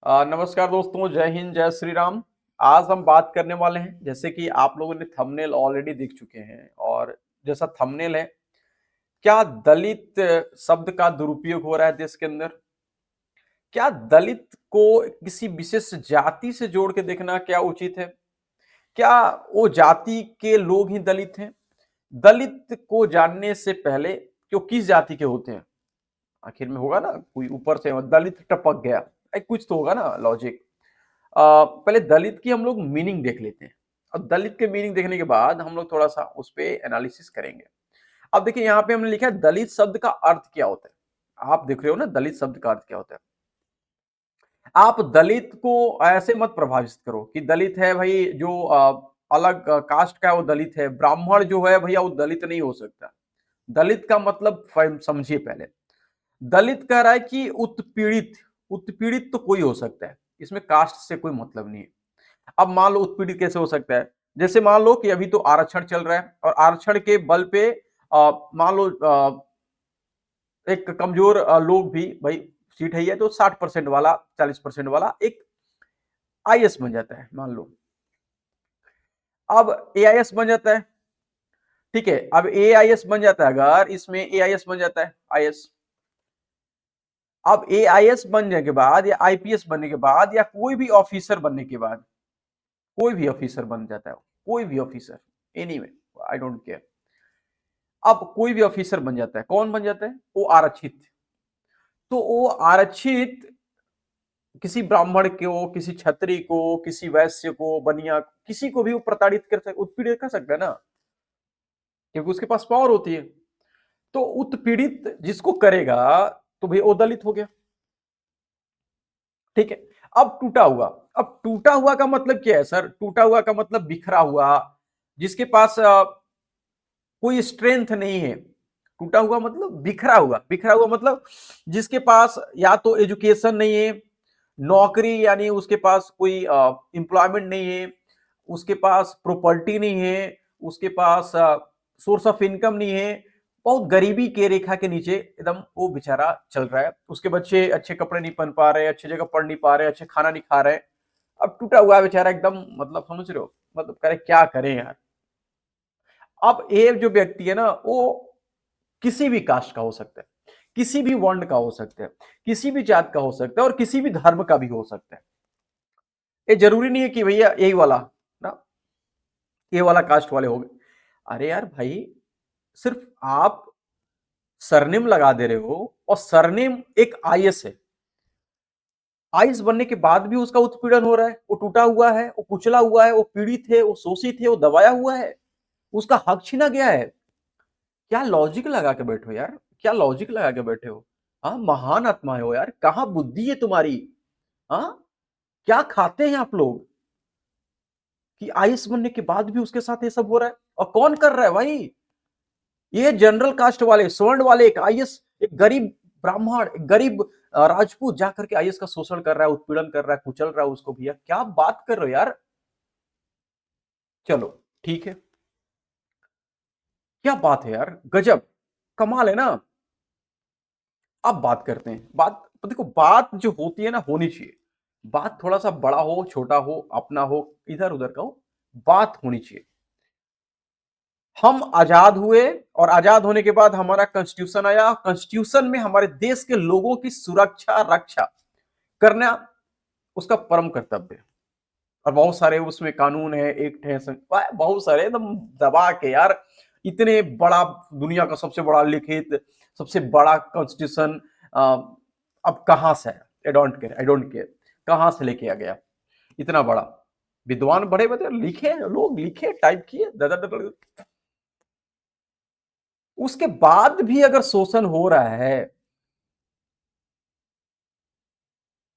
नमस्कार दोस्तों, जय हिंद, जय श्री राम। आज हम बात करने वाले हैं, जैसे कि आप लोगों ने थंबनेल ऑलरेडी देख चुके हैं और जैसा थंबनेल है, क्या दलित शब्द का दुरुपयोग हो रहा है देश के अंदर? क्या दलित को किसी विशेष जाति से जोड़ के देखना क्या उचित है? क्या वो जाति के लोग ही दलित हैं? दलित को जानने से पहले कि वो किस जाति के होते हैं, आखिर में होगा ना, कोई ऊपर से दलित टपक गया, कुछ तो होगा ना लॉजिक। पहले दलित की हम लोग मीनिंग देख लेते हैं और दलित के मीनिंग देखने के बाद हम लोग थोड़ा सा उस पर एनालिसिस करेंगे। अब देखिए, यहाँ पे हमने लिखा है दलित शब्द का अर्थ क्या होता है। आप देख रहे हो ना, दलित शब्द का अर्थ क्या होता है। आप दलित को ऐसे मत प्रभावित करो कि दलित है भाई जो अलग कास्ट का है वो दलित है, ब्राह्मण जो है भैया वो दलित नहीं हो सकता। दलित का मतलब समझिए पहले। दलित कह रहा है कि उत्पीड़ित। उत्पीड़ित तो कोई हो सकता है, इसमें कास्ट से कोई मतलब नहीं है। अब मान लो उत्पीड़ित कैसे हो सकता है, जैसे मान लो कि अभी तो आरक्षण चल रहा है और आरक्षण के बल पे मान लो एक कमजोर लोग भी भाई, सीट है ये तो 60% वाला 40% वाला एक आईएएस बन जाता है मान लो। अब एआईएस बन जाता है, ठीक है। अब एआईएस बन जाता है, अगर इसमें एआईएस बन जाता है आईएएस। अब एआईएस बनने के बाद या आईपीएस बनने के बाद या कोई भी ऑफिसर बनने के बाद, कोई भी ऑफिसर बन जाता है, कोई भी officer, anyway, I don't care. अब कोई भी ऑफिसर बन जाता है, कौन बन जाता है? वो आरक्षित। तो वो आरक्षित किसी ब्राह्मण को, किसी क्षत्रिय को, किसी वैश्य को, बनिया, किसी को भी वो प्रताड़ित कर सकता, उत्पीड़ित कर सकता है ना, क्योंकि उसके पास पावर होती है। तो उत्पीड़ित जिसको करेगा तो भाई वो दलित हो गया, ठीक है। अब टूटा हुआ, अब टूटा हुआ का मतलब क्या है सर? टूटा हुआ का मतलब बिखरा हुआ, जिसके पास कोई स्ट्रेंथ नहीं है। टूटा हुआ मतलब बिखरा हुआ, बिखरा हुआ मतलब जिसके पास या तो एजुकेशन नहीं है, नौकरी यानी उसके पास कोई एम्प्लॉयमेंट नहीं है, उसके पास प्रॉपर्टी नहीं है, उसके पास सोर्स ऑफ इनकम नहीं है, बहुत गरीबी के रेखा के नीचे एकदम वो बेचारा चल रहा है। उसके बच्चे अच्छे कपड़े नहीं पहन पा रहे, अच्छी जगह पढ़ नहीं पा रहे, अच्छे खाना नहीं खा रहे। अब टूटा हुआ है बेचारा एकदम, मतलब समझ रहे हो, मतलब करे क्या करें यार। अब ये जो व्यक्ति है ना, वो किसी भी कास्ट का हो सकता है, किसी भी वर्ण का हो सकता है, किसी भी जात का हो सकता है और किसी भी धर्म का भी हो सकता है। ये जरूरी नहीं है कि भैया यही वाला ना, ये वाला कास्ट वाले हो गए। अरे यार भाई, सिर्फ आप सरनेम लगा दे रहे हो और सरनेम एक आईएएस है। आईएएस बनने के बाद भी उसका उत्पीड़न हो रहा है, वो टूटा हुआ है, वो कुचला हुआ है, वो पीड़ित है, वो शोषित है, वो दबाया हुआ है, उसका हक छीना गया है। क्या लॉजिक लगा के बैठे हो यार, क्या लॉजिक लगा के बैठे हो? हाँ, महान आत्मा हो यार, कहाँ बुद्धि है तुम्हारी? हाँ, क्या खाते हैं आप लोग कि आईएएस बनने के बाद भी उसके साथ ये सब हो रहा है? और कौन कर रहा है भाई? ये जनरल कास्ट वाले, स्वर्ण वाले, एक आईएएस, एक गरीब ब्राह्मण, एक गरीब राजपूत जाकर के आईएएस का शोषण कर रहा है, उत्पीड़न कर रहा है, कुचल रहा है उसको। भैया क्या बात कर रहे हो यार? चलो ठीक है, क्या बात है यार, गजब, कमाल है ना। अब बात करते हैं, बात देखो, बात जो होती है ना, होनी चाहिए। बात थोड़ा सा बड़ा हो, छोटा हो, अपना हो, इधर उधर का हो, बात होनी चाहिए। हम आजाद हुए और आजाद होने के बाद हमारा कॉन्स्टिट्यूशन आया। कॉन्स्टिट्यूशन में हमारे देश के लोगों की सुरक्षा रक्षा करना उसका परम कर्तव्य है। और बहुत सारे उसमें कानून है, एक्ट है, बहुत सारे एकदम दबा के यार। इतने बड़ा, दुनिया का सबसे बड़ा लिखित, सबसे बड़ा कॉन्स्टिट्यूशन अब कहां से है? I don't care, I don't care कहां से लेके आ गया इतना बड़ा। विद्वान बड़े बड़े लिखे लोग, लिखे, टाइप किए, उसके बाद भी अगर शोषण हो रहा है,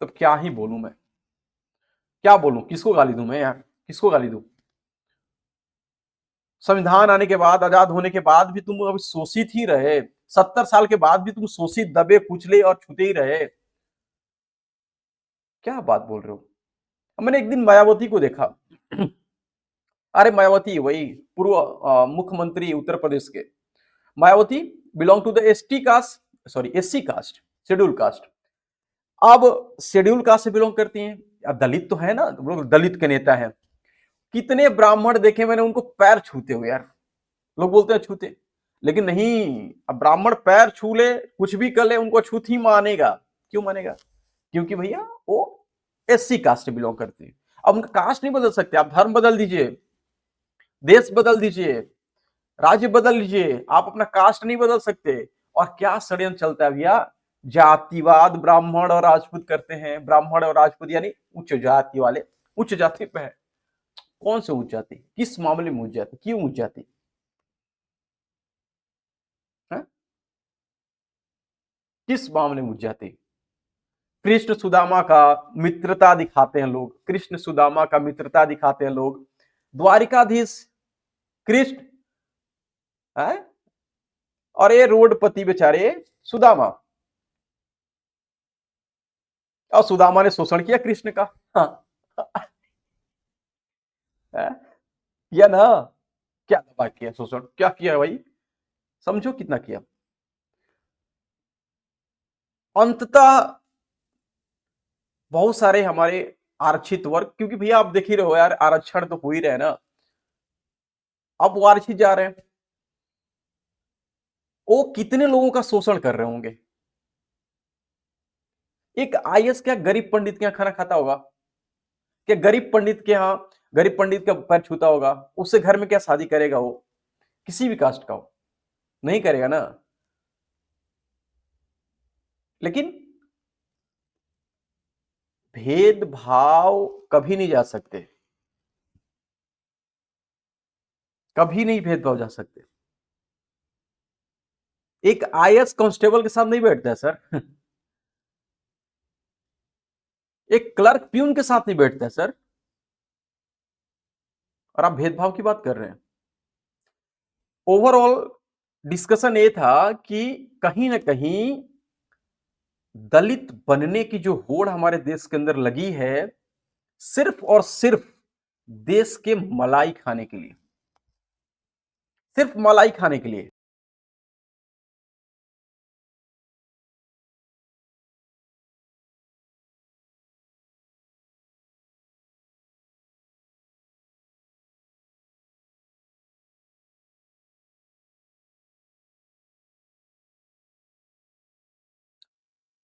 तब क्या ही बोलूं मैं, क्या बोलूं, किसको गाली दूं मैं यार, किसको गाली दूं? संविधान आने के बाद, आजाद होने के बाद भी तुम अभी शोषित ही रहे। 70 साल के बाद भी तुम शोषित, दबे, कुचले और छूते ही रहे। क्या बात बोल रहे हो? मैंने एक दिन मायावती को देखा। अरे मायावती वही पूर्व मुख्यमंत्री उत्तर प्रदेश के, Mayawati belong to the ST caste, sorry SC caste, schedule caste. अब शेड्यूल कास्ट से बिलोंग करती हैं, अब दलित तो है ना, वो दलित के नेता है। कितने ब्राह्मण देखे मैंने उनको पैर छूते हुए यार, लोग बोलते हैं छूते, लेकिन नहीं, अब ब्राह्मण पैर छू ले कुछ भी कर ले उनको छूत ही मानेगा। क्यों मानेगा? क्योंकि भैया वो एससी कास्ट से बिलोंग करते हैं। अब उनका कास्ट नहीं बदल सकते, आप धर्म बदल दीजिए, देश बदल दीजिए, राज्य बदल लीजिए, आप अपना कास्ट नहीं बदल सकते। और क्या षड्यंत्र चलता है भैया, जातिवाद ब्राह्मण और राजपूत करते हैं, ब्राह्मण और राजपूत यानी उच्च जाति वाले उच्च जाति पे है। कौन से उच्च जाति, किस मामले में उच्च जाति, क्यों उच्च जाति है? किस मामले में उच्च जाति? कृष्ण सुदामा का मित्रता दिखाते हैं लोग, कृष्ण सुदामा का मित्रता दिखाते हैं लोग, द्वारिकाधीश कृष्ण है और ये रोडपति बेचारे सुदामा, और सुदामा ने शोषण किया कृष्ण का। हाँ है? किया ना, क्या दबा किया शोषण, क्या किया भाई, समझो कितना किया। अंततः बहुत सारे हमारे आरक्षित वर्ग, क्योंकि भैया आप देख ही रहे हो यार, आरक्षण तो हो ही रहे ना, अब वो आरक्षित जा रहे हैं, वो कितने लोगों का शोषण कर रहे होंगे। एक आईएएस क्या गरीब पंडित के यहाँ खाना खाता होगा? क्या गरीब पंडित के यहाँ, गरीब पंडित का पैर छूता होगा? उससे घर में क्या शादी करेगा वो, किसी भी कास्ट का हो? नहीं करेगा ना। लेकिन भेदभाव कभी नहीं जा सकते, कभी नहीं भेदभाव जा सकते। एक आईएएस कांस्टेबल के साथ नहीं बैठता है सर, एक क्लर्क प्यून के साथ नहीं बैठता है सर, और आप भेदभाव की बात कर रहे हैं। ओवरऑल डिस्कशन ये था कि कहीं ना कहीं दलित बनने की जो होड़ हमारे देश के अंदर लगी है, सिर्फ और सिर्फ देश के मलाई खाने के लिए, सिर्फ मलाई खाने के लिए।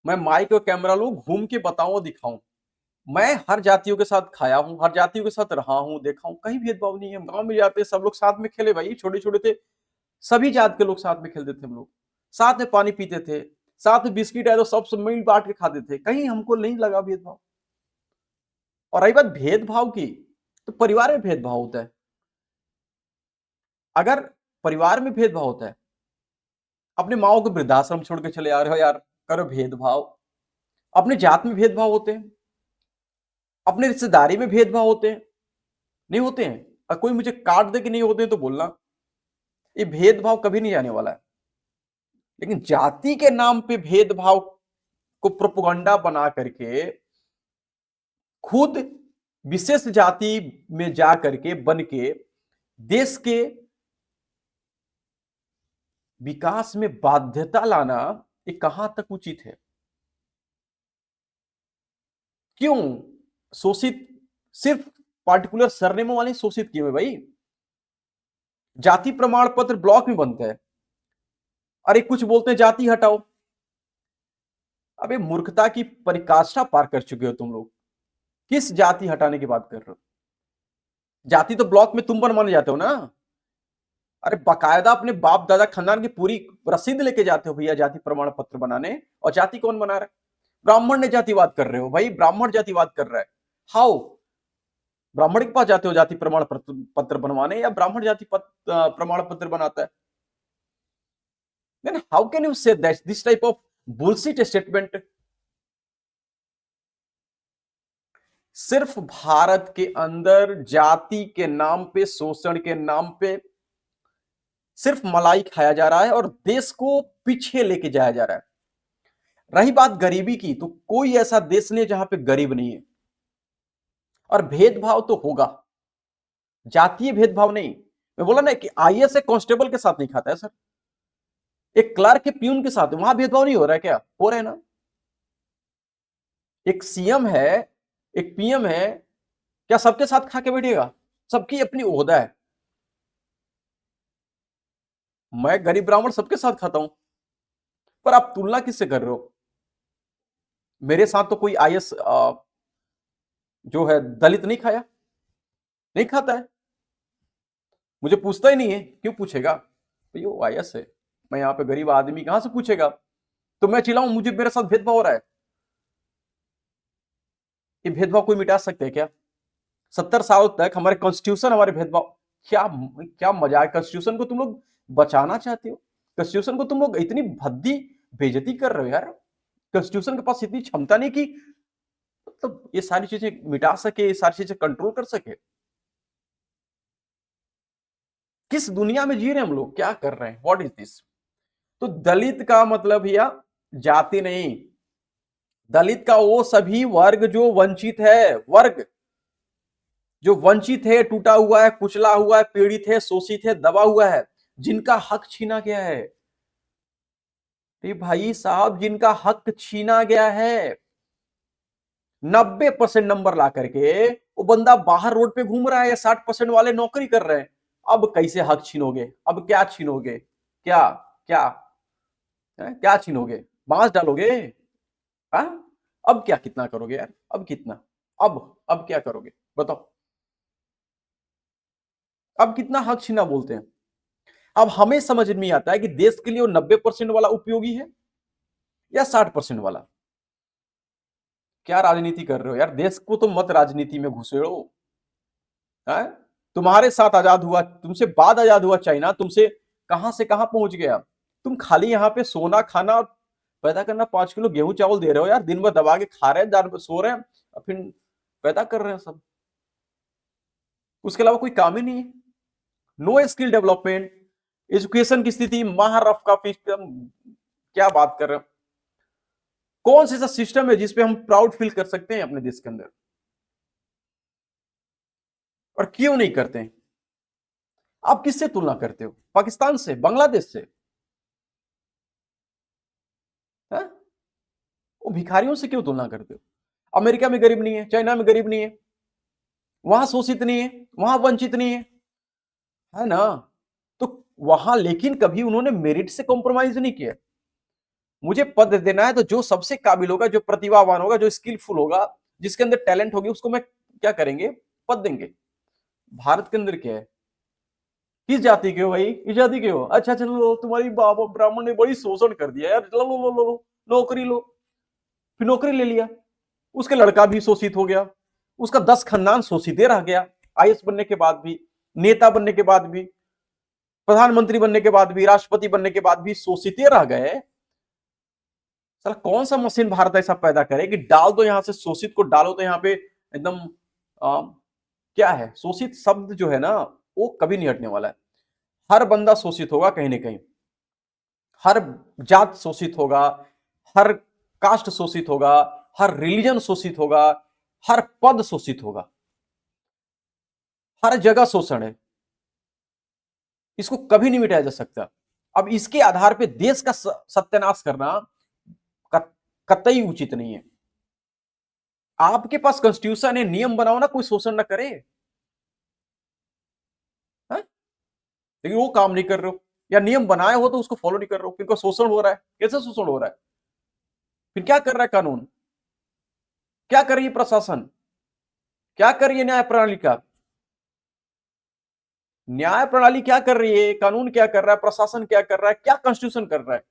मैं माइक और कैमरा लूं, घूम के बताऊं और दिखाऊं, मैं हर जातियों के साथ खाया हूं, हर जातियों के साथ रहा हूं, देखा हूं, कहीं भेदभाव नहीं है। गांव में जाते सब लोग साथ में खेले भाई, छोटे छोटे थे, सभी जात के लोग साथ में खेलते थे, हम लोग साथ में पानी पीते थे, साथ में बिस्किट है तो सब मिल बांट के खाते थे, कहीं हमको नहीं लगा भेदभाव। और रही बात भेदभाव की, तो परिवार में भेदभाव होता है। अगर परिवार में भेदभाव होता है, अपने माओ को वृद्धाश्रम छोड़ के चले आ रहे हो यार, करो भेदभाव। अपने जात में भेदभाव होते हैं, अपने रिश्तेदारी में भेदभाव होते हैं, नहीं होते हैं? और कोई मुझे काट दे कि नहीं होते हैं तो बोलना, ये भेदभाव कभी नहीं जाने वाला है। लेकिन जाति के नाम पे भेदभाव को प्रोपोगंडा बना करके खुद विशेष जाति में जा करके बन के देश के विकास में बाध्यता लाना, ये कहां तक उचित है? क्यों शोषित सिर्फ पार्टिकुलर सरनेमों वाले शोषित किए हुए भाई? जाति प्रमाण पत्र ब्लॉक में बनता है, अरे कुछ बोलते हैं जाति हटाओ। अबे मूर्खता की परिकाष्ठा पार कर चुके हो तुम लोग, किस जाति हटाने की बात कर रहे हो? जाति तो ब्लॉक में तुम बनवाने जाते हो ना, अरे बाकायदा अपने बाप दादा खानदान की पूरी रसीद लेके जाते हो भैया जाति प्रमाण पत्र बनाने, और जाति कौन बना रहा है? ब्राह्मण ने जातिवाद कर रहे हो भाई, ब्राह्मण जातिवाद कर रहा है। हाउ? ब्राह्मण के पास जाते हो जाति प्रमाण पत्र बनवाने, या ब्राह्मण जाति प्रमाण पत्र बनाता है? Then how can you say that this type of bullshit statement? सिर्फ भारत के अंदर जाति के नाम पे, शोषण के नाम पे सिर्फ मलाई खाया जा रहा है और देश को पीछे लेके जाया जा रहा है। रही बात गरीबी की, तो कोई ऐसा देश नहीं जहां पे गरीब नहीं है, और भेदभाव तो होगा, जातीय भेदभाव नहीं। मैं बोला ना कि आईएएस एक कांस्टेबल के साथ नहीं खाता है सर, एक क्लर्क के प्यून के साथ, वहां भेदभाव नहीं हो रहा है क्या? हो रहा है ना। एक सीएम है, एक पीएम है, क्या सबके साथ खा के बैठेगा? सबकी अपनी ओहदा है। मैं गरीब ब्राह्मण सबके साथ खाता हूं, पर आप तुलना किससे कर रहे हो? मेरे साथ तो कोई आईएएस जो है दलित नहीं खाया, नहीं खाता है, मुझे पूछता ही नहीं है। क्यों पूछेगा? तो वो आईएएस है, मैं यहाँ पे गरीब आदमी कहां से पूछेगा? तो मैं चिल्लाऊं मुझे मेरे साथ भेदभाव हो रहा है? ये भेदभाव कोई मिटा सकते हैं क्या? 70 साल तक हमारे कॉन्स्टिट्यूशन हमारे भेदभाव, क्या क्या मजाक? कॉन्स्टिट्यूशन को तुम लोग बचाना चाहते हो? कॉन्स्टिट्यूशन को तुम लोग इतनी भद्दी बेइज्जती कर रहे हो यार। कॉन्स्टिट्यूशन के पास इतनी क्षमता नहीं कि मतलब ये सारी चीजें मिटा सके, ये सारी चीजें कंट्रोल कर सके। किस दुनिया में जी रहे हैं हम लोग? क्या कर रहे हैं? What is this? तो दलित का मतलब भैया जाति नहीं, दलित का वो सभी वर्ग जो वंचित है, वर्ग जो वंचित है, टूटा हुआ है, कुचला हुआ है, पीड़ित है, शोषित है, दबा हुआ है, जिनका हक छीना गया है। तो भाई साहब, जिनका हक छीना गया है, 90% नंबर ला करके वो बंदा बाहर रोड पे घूम रहा है, 60% वाले नौकरी कर रहे हैं। अब कैसे हक छीनोगे? अब क्या छीनोगे? क्या? क्या क्या छीनोगे? बांस डालोगे? हाँ? अब क्या कितना करोगे यार? अब कितना? अब क्या करोगे बताओ? अब कितना हक छीना बोलते हैं? अब हमें समझ नहीं आता है कि देश के लिए वो 90% वाला उपयोगी है या 60% वाला। क्या राजनीति कर रहे हो यार? देश को तो मत राजनीति में घुसेड़ो। है? तुम्हारे साथ आजाद हुआ, तुमसे बाद आजाद हुआ चाइना, तुमसे कहां से कहां पहुंच गया। तुम खाली यहाँ पे सोना खाना और पैदा करना, 5 किलो गेहूं चावल दे रहे हो यार, दिन भर दबा के खा रहे हैं, सो रहे हैं और फिर पैदा कर रहे हैं सब। उसके अलावा कोई काम ही नहीं है। नो स्किल डेवलपमेंट, एजुकेशन की स्थिति महारफ का सिस्टम। क्या बात कर रहे हो? कौन सा ऐसा सिस्टम है जिसपे हम प्राउड फील कर सकते हैं अपने देश के अंदर? और क्यों नहीं करते हैं? आप किससे तुलना करते हो? पाकिस्तान से? बांग्लादेश से? है? वो भिखारियों से क्यों तुलना करते हो? अमेरिका में गरीब नहीं है, चाइना में गरीब नहीं है, वहां शोषित नहीं है, वहां वंचित नहीं है ना? तो वहां लेकिन कभी उन्होंने मेरिट से कॉम्प्रोमाइज नहीं किया। मुझे पद देना है तो जो सबसे काबिल होगा, जो प्रतिभावान होगा, जो स्किलफुल होगा, जिसके अंदर टैलेंट होगी, उसको मैं क्या करेंगे? पद देंगे। भारत के अंदर क्या है? किस जाति के हो भाई? इस जाति के हो? अच्छा चलो, तुम्हारी बाबा ब्राह्मण ने बड़ी शोषण कर दिया यार, लो लो लो लो लो, नौकरी लो। फिर नौकरी ले लिया, उसके लड़का भी शोषित हो गया, उसका 10 खानदान शोषित रह गया। आईएएस बनने के बाद भी, नेता बनने के बाद भी, प्रधानमंत्री बनने के बाद भी, राष्ट्रपति बनने के बाद भी शोषित रह गए। सर कौन सा मशीन भारत ऐसा पैदा करे कि डाल दो यहां से शोषित को, डालो तो यहाँ पे एकदम क्या है, शोषित शब्द जो है ना, वो कभी नहीं हटने वाला है। हर बंदा शोषित होगा कहीं ना कहीं, हर जात शोषित होगा, हर कास्ट शोषित होगा, हर रिलीजन शोषित होगा, हर पद शोषित होगा, हर जगह शोषण है। इसको कभी नहीं मिटाया जा सकता। अब इसके आधार पे देश का सत्यानाश करना कतई उचित नहीं है। आपके पास कॉन्स्टिट्यूशन है, नियम बनाओ ना, कोई शोषण ना करे। है? लेकिन वो काम नहीं कर रहे हो, या नियम बनाए हो तो उसको फॉलो नहीं कर रहे हो, क्योंकि शोषण हो रहा है। कैसे शोषण हो रहा है? फिर क्या कर रहा है कानून? क्या कर रही है प्रशासन? क्या कर रही है न्याय प्रणाली का? न्याय प्रणाली क्या कर रही है? कानून क्या कर रहा है? प्रशासन क्या कर रहा है? क्या कॉन्स्टिट्यूशन कर रहा है?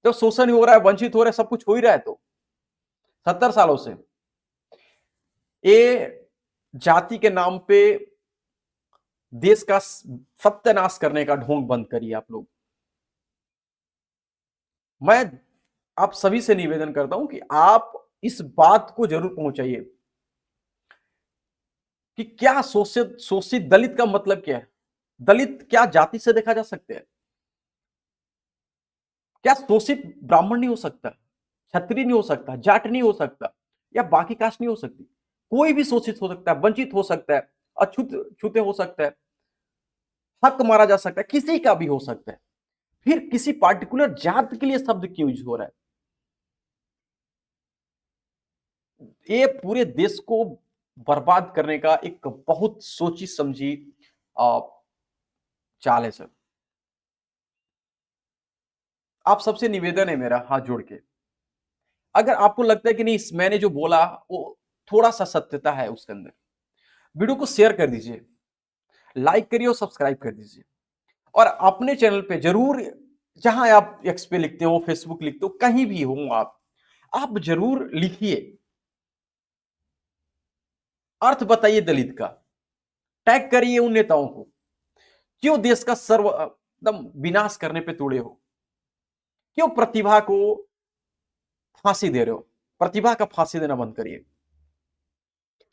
जब शोषण ही हो रहा है, वंचित हो रहा है, सब कुछ हो ही रहा है, तो 70 सालों से ये जाति के नाम पे देश का सत्यानाश करने का ढोंग बंद करिए आप लोग। मैं आप सभी से निवेदन करता हूं कि आप इस बात को जरूर पहुंचाइए कि क्या शोषित शोषित दलित का मतलब क्या है। दलित क्या जाति से देखा जा सकते हैं? क्या शोषित ब्राह्मण नहीं हो सकता, क्षत्रिय नहीं हो सकता, जाट नहीं हो सकता, या बाकी कास्ट नहीं हो सकती? कोई भी शोषित हो सकता है, वंचित हो सकता है, अछूत छूते हो सकता है, हक मारा जा सकता है, किसी का भी हो सकता है। फिर किसी पार्टिकुलर जात के लिए शब्द क्यों यूज हो रहा है? ये पूरे देश को बर्बाद करने का एक बहुत सोची समझी अ, चाल है सर। आप सबसे निवेदन है मेरा हाथ जोड़ के, अगर आपको लगता है कि नहीं मैंने जो बोला वो थोड़ा सा सत्यता है उसके अंदर, वीडियो को शेयर कर दीजिए, लाइक करिए और सब्सक्राइब कर दीजिए। और अपने चैनल पे जरूर, जहां आप एक्स पे लिखते हो, फेसबुक लिखते हो, कहीं भी हो आप जरूर लिखिए, अर्थ बताइए दलित का, टैग करिए उन नेताओं को, क्यों देश का सर्व एकदम विनाश करने पे तुड़े हो, क्यों प्रतिभा को फांसी दे रहे हो, प्रतिभा का फांसी देना बंद करिए।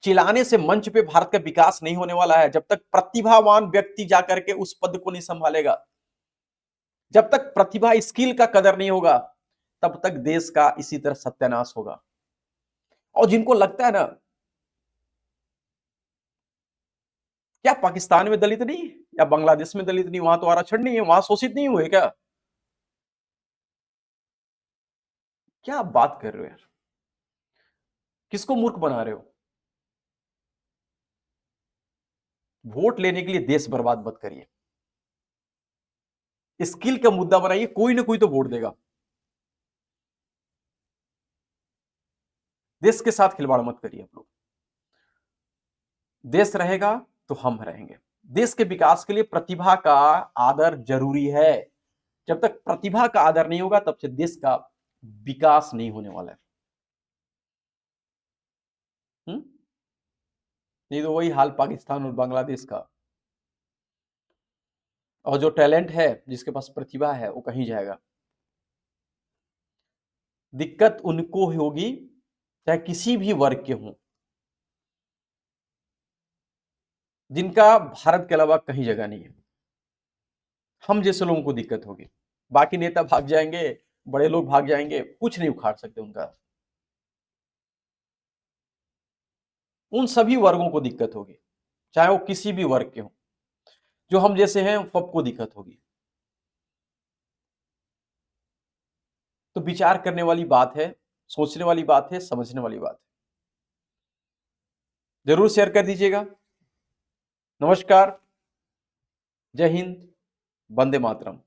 चिल्लाने से मंच पे भारत का विकास नहीं होने वाला है, जब तक प्रतिभावान व्यक्ति जाकर के उस पद को नहीं संभालेगा, जब तक प्रतिभा स्किल का कदर नहीं होगा, तब तक देश का इसी तरह सत्यानाश होगा। और जिनको लगता है ना, क्या पाकिस्तान में दलित नहीं या बांग्लादेश में दलित नहीं, वहां तो आरक्षण नहीं है, वहां शोषित नहीं हुए क्या? क्या आप बात कर रहे हो यार, किसको मूर्ख बना रहे हो? वोट लेने के लिए देश बर्बाद मत करिए, स्किल का मुद्दा बनाइए, कोई ना कोई तो वोट देगा। देश के साथ खिलवाड़ मत करिए आप लोग। देश रहेगा तो हम रहेंगे। देश के विकास के लिए प्रतिभा का आदर जरूरी है। जब तक प्रतिभा का आदर नहीं होगा, तब से देश का विकास नहीं होने वाला है। नहीं तो वही हाल पाकिस्तान और बांग्लादेश का। और जो टैलेंट है, जिसके पास प्रतिभा है, वो कहीं जाएगा। दिक्कत उनको ही होगी, चाहे किसी भी वर्ग के हों, जिनका भारत के अलावा कहीं जगह नहीं है। हम जैसे लोगों को दिक्कत होगी। बाकी नेता भाग जाएंगे, बड़े लोग भाग जाएंगे, कुछ नहीं उखाड़ सकते उनका। उन सभी वर्गों को दिक्कत होगी, चाहे वो किसी भी वर्ग के हों। जो हम जैसे हैं सबको दिक्कत होगी। तो विचार करने वाली बात है, सोचने वाली बात है, समझने वाली बात है। जरूर शेयर कर दीजिएगा। नमस्कार, जय हिंद, वंदे मातरम।